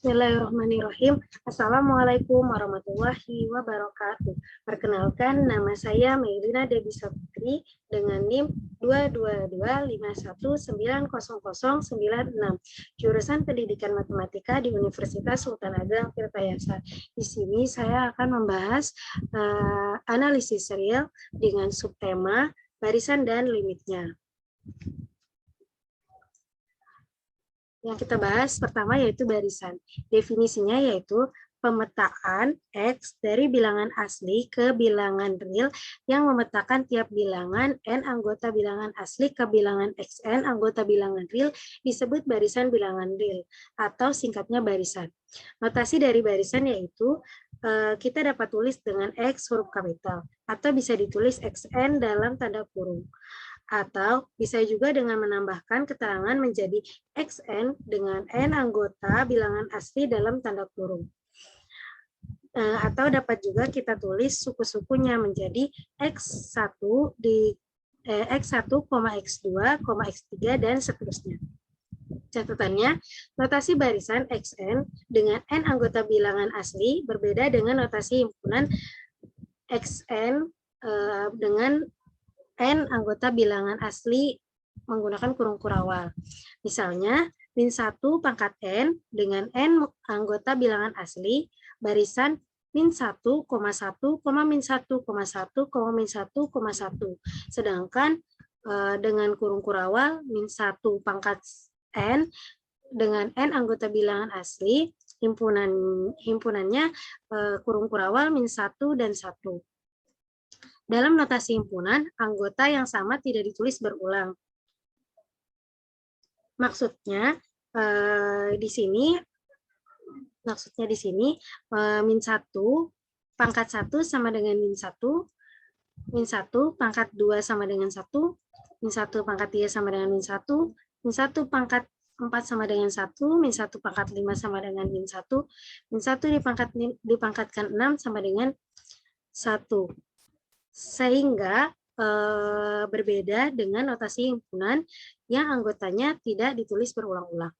Bismillahirrahmanirrahim. Assalamualaikum warahmatullahi wabarakatuh. Perkenalkan, nama saya Meilina Debi Saputri dengan NIM 22251900096, jurusan Pendidikan Matematika di Universitas Sultan Ageng Tirtayasa. Di sini saya akan membahas analisis real dengan subtema barisan dan limitnya. Yang kita bahas pertama yaitu barisan. Definisinya yaitu pemetaan X dari bilangan asli ke bilangan real yang memetakan tiap bilangan N anggota bilangan asli ke bilangan Xn anggota bilangan real disebut barisan bilangan real atau singkatnya barisan. Notasi dari barisan yaitu kita dapat tulis dengan X huruf kapital atau bisa ditulis Xn dalam tanda kurung. Atau bisa juga dengan menambahkan keterangan menjadi Xn dengan N anggota bilangan asli dalam tanda kurung. Atau dapat juga kita tulis suku-sukunya menjadi X1 di X1, X2, X3, dan seterusnya. Catatannya, notasi barisan Xn dengan N anggota bilangan asli berbeda dengan notasi himpunan Xn dengan N anggota bilangan asli menggunakan kurung kurawal. Misalnya, min 1 pangkat N dengan N anggota bilangan asli, barisan min 1, 1, min 1, 1, min 1, 1. Sedangkan dengan kurung kurawal, min 1 pangkat N dengan N anggota bilangan asli, himpunannya kurung kurawal min 1 dan 1. Dalam notasi himpunan, anggota yang sama tidak ditulis berulang. Maksudnya di sini min 1 pangkat 1 sama dengan min 1 pangkat 2 sama dengan 1, min 1 pangkat 3 sama dengan min 1, min 1 pangkat 4 sama dengan 1, min 1 pangkat 5 sama dengan min 1, min 1 dipangkatkan 6 sama dengan 1. Sehingga berbeda dengan notasi himpunan yang anggotanya tidak ditulis berulang-ulang.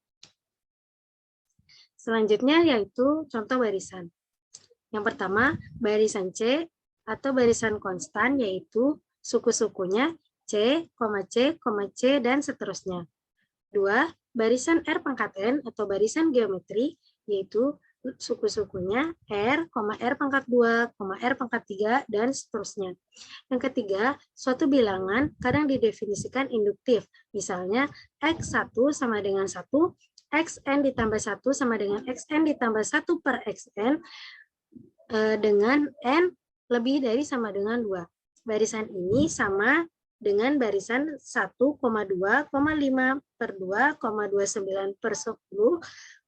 Selanjutnya yaitu contoh barisan. Yang pertama, barisan C atau barisan konstan yaitu suku-sukunya C, C, dan seterusnya. 2. Barisan R pangkat N atau barisan geometri yaitu suku-sukunya R, R pangkat 2, R pangkat 3, dan seterusnya. Yang ketiga, suatu bilangan kadang didefinisikan induktif. Misalnya, X1 sama dengan 1, Xn ditambah 1 sama dengan Xn ditambah 1 per Xn dengan N lebih dari sama dengan 2. Barisan ini sama dengan barisan 1,2,5 per 2,29 per 10,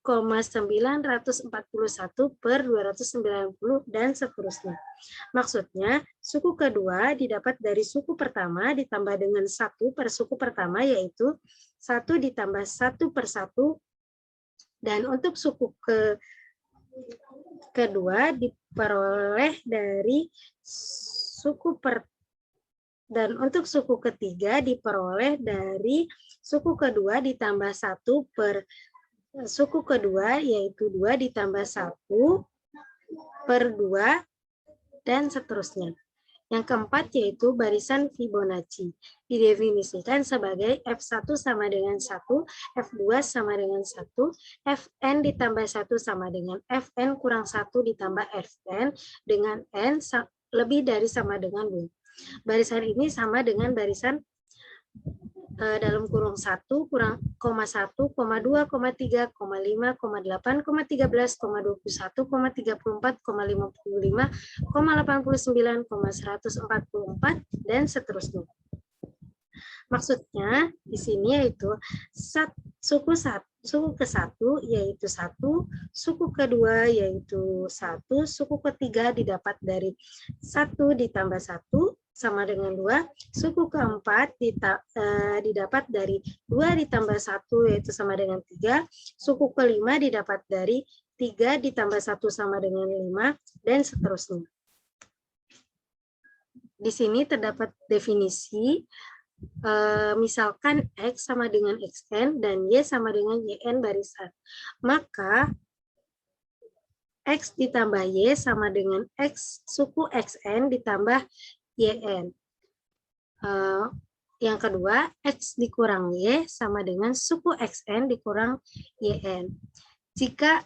941 per 290 dan seterusnya. Maksudnya, suku kedua didapat dari suku pertama ditambah dengan 1 per suku pertama yaitu 1 ditambah 1 per 1 dan untuk suku kedua diperoleh dari suku dan untuk suku ketiga diperoleh dari suku kedua ditambah 1 per suku kedua yaitu 2 ditambah 1 per 2 dan seterusnya. Yang keempat yaitu barisan Fibonacci. Didefinisikan sebagai F1 sama dengan 1, F2 sama dengan 1, Fn ditambah 1 sama dengan Fn kurang 1 ditambah Fn dengan N lebih dari sama dengan 2. Barisan ini sama dengan barisan dalam kurung 1, kurang, 1, 2, 3, 5, 8, 13, 21, 34, 55, 89, 144, dan seterusnya. Maksudnya di sini yaitu suku ke-1 yaitu 1, suku kedua yaitu 1, suku ketiga didapat dari 1 ditambah 1 sama dengan 2, suku keempat didapat dari 2 ditambah 1 yaitu sama dengan 3, suku kelima didapat dari 3 ditambah 1 sama dengan 5, dan seterusnya. Di sini terdapat definisi, misalkan X sama dengan Xn dan Y sama dengan Yn barisan. Maka X ditambah Y sama dengan X suku XN ditambah YN. Yang kedua, X dikurang Y sama dengan suku XN dikurang YN. Jika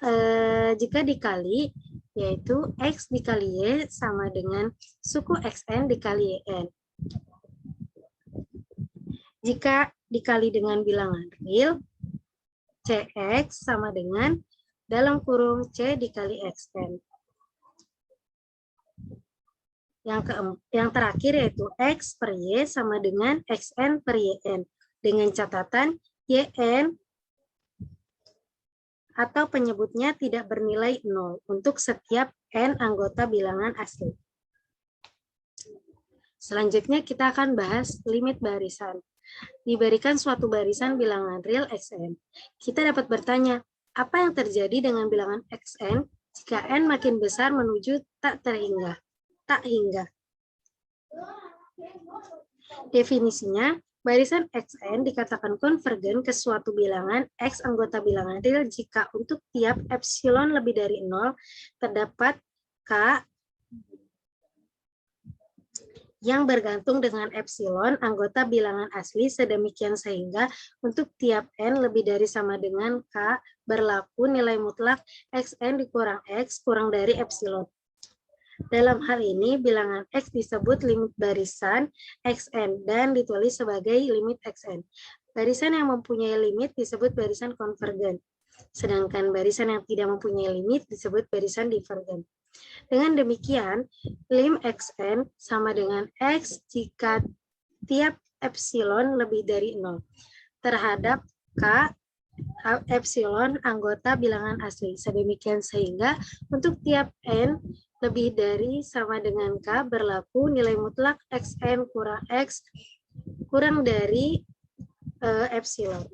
dikali, yaitu X dikali Y sama dengan suku XN dikali YN. Jika dikali dengan bilangan real, CX sama dengan dalam kurung C dikali XN. Yang terakhir yaitu X per Y sama dengan XN per YN. Dengan catatan YN atau penyebutnya tidak bernilai 0 untuk setiap N anggota bilangan asli. Selanjutnya kita akan bahas limit barisan. Diberikan suatu barisan bilangan real Xn. Kita dapat bertanya, apa yang terjadi dengan bilangan Xn jika N makin besar menuju tak hingga? Definisinya, barisan Xn dikatakan konvergen ke suatu bilangan X anggota bilangan real jika untuk tiap epsilon lebih dari 0 terdapat K yang bergantung dengan epsilon anggota bilangan asli sedemikian sehingga untuk tiap N lebih dari sama dengan K berlaku nilai mutlak Xn dikurang X kurang dari epsilon. Dalam hal ini bilangan X disebut limit barisan Xn dan ditulis sebagai limit Xn. Barisan yang mempunyai limit disebut barisan konvergen, sedangkan barisan yang tidak mempunyai limit disebut barisan divergen. Dengan demikian, lim Xn sama dengan X jika tiap epsilon lebih dari 0 terhadap K epsilon anggota bilangan asli. Sedemikian sehingga untuk tiap N lebih dari sama dengan K berlaku nilai mutlak Xn kurang X kurang dari epsilon.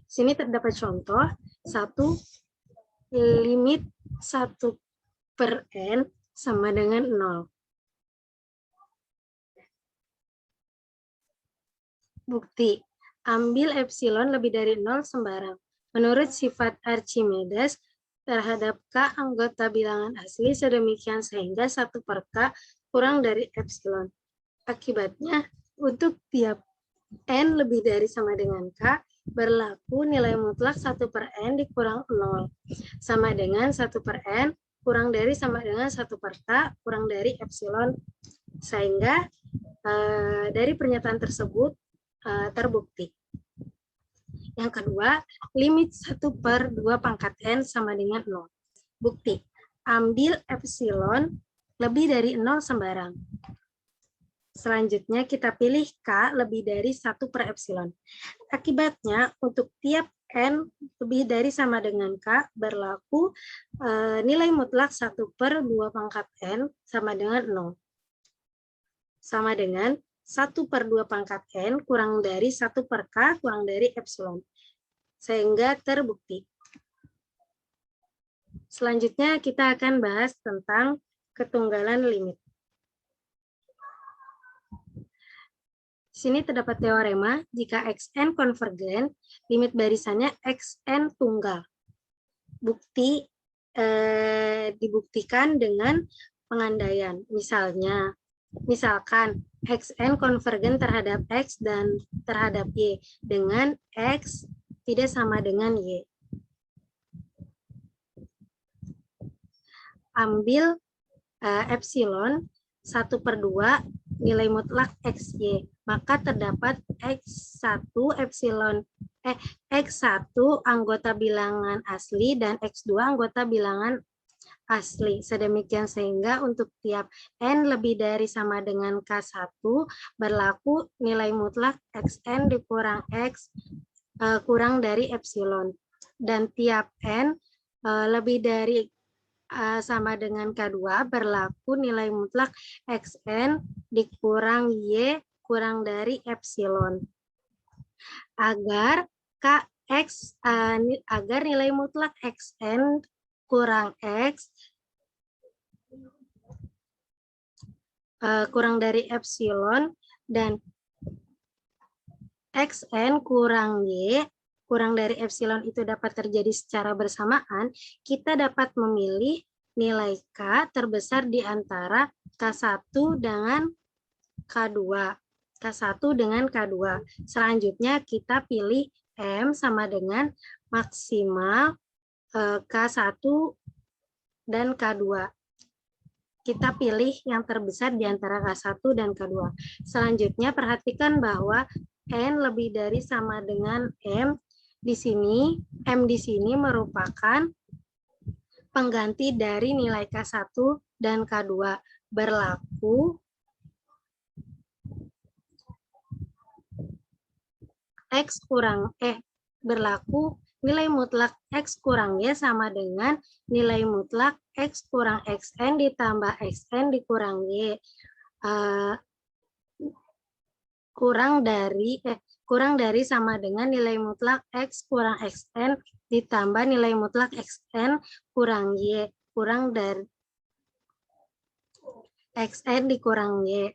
Sini terdapat contoh 1 limit 1 per N sama dengan 0. Bukti, ambil epsilon lebih dari 0 sembarang. Menurut sifat Archimedes, terhadap K anggota bilangan asli sedemikian sehingga 1 per K kurang dari epsilon. Akibatnya, untuk tiap N lebih dari sama dengan K, berlaku nilai mutlak 1 per N dikurang 0. Sama dengan 1 per N kurang dari sama dengan 1 per K kurang dari epsilon. Sehingga dari pernyataan tersebut terbukti. Yang kedua, limit 1 per 2 pangkat N sama dengan 0. Bukti, ambil epsilon lebih dari 0 sembarang. Selanjutnya kita pilih K lebih dari 1 per epsilon. Akibatnya untuk tiap N lebih dari sama dengan K berlaku nilai mutlak 1 per 2 pangkat N sama dengan 0. Sama dengan 1 per 2 pangkat N kurang dari 1 per K kurang dari epsilon. Sehingga terbukti. Selanjutnya kita akan bahas tentang ketunggalan limit. Di sini terdapat teorema jika Xn konvergen, limit barisannya Xn tunggal. Bukti dibuktikan dengan pengandaian. Misalkan Xn konvergen terhadap X dan terhadap Y dengan X tidak sama dengan Y. Ambil epsilon 1 per 2 nilai mutlak XY. Maka terdapat X1 anggota bilangan asli dan X2 anggota bilangan asli. Sedemikian sehingga untuk tiap N lebih dari sama dengan K1 berlaku nilai mutlak Xn dikurang X kurang dari epsilon. Dan tiap N lebih dari sama dengan K2 berlaku nilai mutlak Xn dikurang Y kurang dari epsilon. Agar nilai mutlak Xn kurang X kurang dari epsilon dan Xn kurang Y kurang dari epsilon itu dapat terjadi secara bersamaan, kita dapat memilih nilai K terbesar di antara K1 dengan K2. K1 dengan K2. Selanjutnya kita pilih M sama dengan maksimal K1 dan K2. Kita pilih yang terbesar di antara K1 dan K2. Selanjutnya perhatikan bahwa N lebih dari sama dengan M. Di sini, M di sini merupakan pengganti dari nilai K1 dan K2. Berlaku X kurang berlaku nilai mutlak X kurang Y sama dengan nilai mutlak X kurang XN ditambah XN dikurang Y. Kurang dari sama dengan nilai mutlak X kurang XN ditambah nilai mutlak XN kurang Y. Kurang dari XN dikurang Y.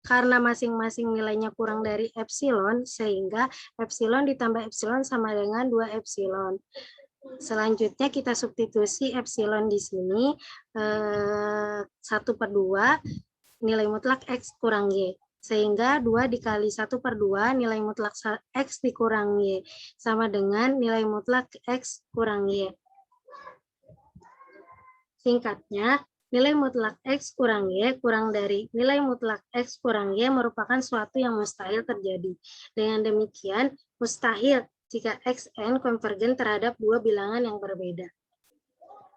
Karena masing-masing nilainya kurang dari epsilon, sehingga epsilon ditambah epsilon sama dengan 2 epsilon. Selanjutnya kita substitusi epsilon di sini 1/2 nilai mutlak X kurang Y. Sehingga 2 dikali 1/2 nilai mutlak X dikurang Y sama dengan nilai mutlak X kurang Y. Singkatnya, nilai mutlak X kurang Y kurang dari nilai mutlak X kurang Y merupakan suatu yang mustahil terjadi. Dengan demikian, mustahil jika Xn konvergen terhadap dua bilangan yang berbeda.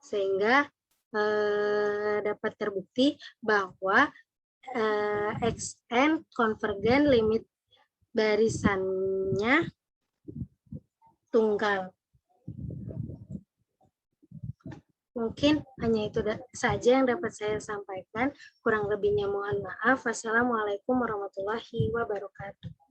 Sehingga dapat terbukti bahwa Xn konvergen limit barisannya tunggal. Mungkin hanya itu saja yang dapat saya sampaikan. Kurang lebihnya mohon maaf. Wassalamualaikum warahmatullahi wabarakatuh.